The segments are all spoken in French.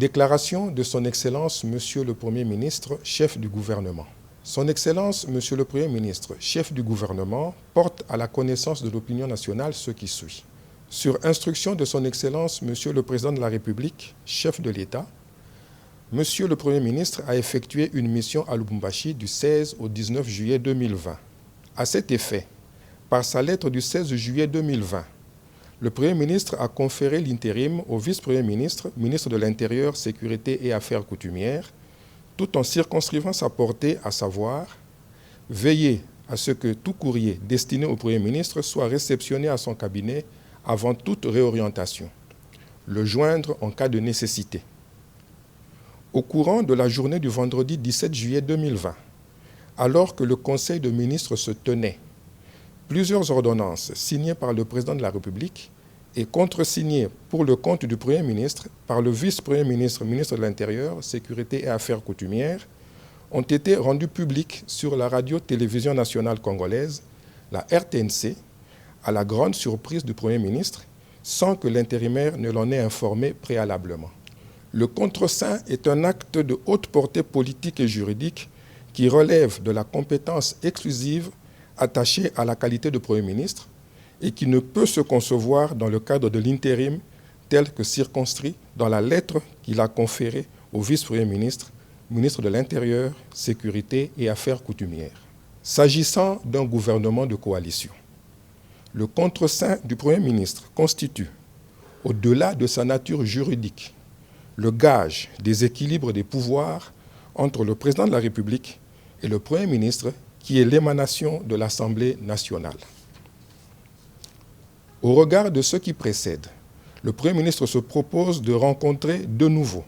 Déclaration de Son Excellence Monsieur le Premier ministre, chef du gouvernement. Son Excellence Monsieur le Premier ministre, chef du gouvernement, porte à la connaissance de l'opinion nationale ce qui suit. Sur instruction de Son Excellence Monsieur le Président de la République, chef de l'État, Monsieur le Premier ministre a effectué une mission à Lubumbashi du 16 au 19 juillet 2020. À cet effet, par sa lettre du 16 juillet 2020, le Premier ministre a conféré l'intérim au vice-premier ministre, ministre de l'Intérieur, Sécurité et Affaires coutumières, tout en circonscrivant sa portée, à savoir veiller à ce que tout courrier destiné au Premier ministre soit réceptionné à son cabinet avant toute réorientation, le joindre en cas de nécessité. Au courant de la journée du vendredi 17 juillet 2020, alors que le Conseil de ministres se tenait, plusieurs ordonnances signées par le Président de la République et contresignées pour le compte du Premier ministre par le vice-premier ministre, ministre de l'Intérieur, Sécurité et Affaires coutumières, ont été rendues publiques sur la radio-télévision nationale congolaise, la RTNC, à la grande surprise du Premier ministre, sans que l'intérimaire ne l'en ait informé préalablement. Le contreseing est un acte de haute portée politique et juridique qui relève de la compétence exclusive attaché à la qualité de Premier ministre et qui ne peut se concevoir dans le cadre de l'intérim tel que circonscrit dans la lettre qu'il a conférée au vice-premier ministre, ministre de l'Intérieur, Sécurité et Affaires coutumières. S'agissant d'un gouvernement de coalition, le contreseing du Premier ministre constitue, au-delà de sa nature juridique, le gage des équilibres des pouvoirs entre le Président de la République et le Premier ministre, qui est l'émanation de l'Assemblée nationale. Au regard de ce qui précède, le Premier ministre se propose de rencontrer de nouveau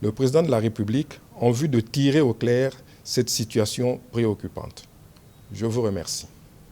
le Président de la République en vue de tirer au clair cette situation préoccupante. Je vous remercie.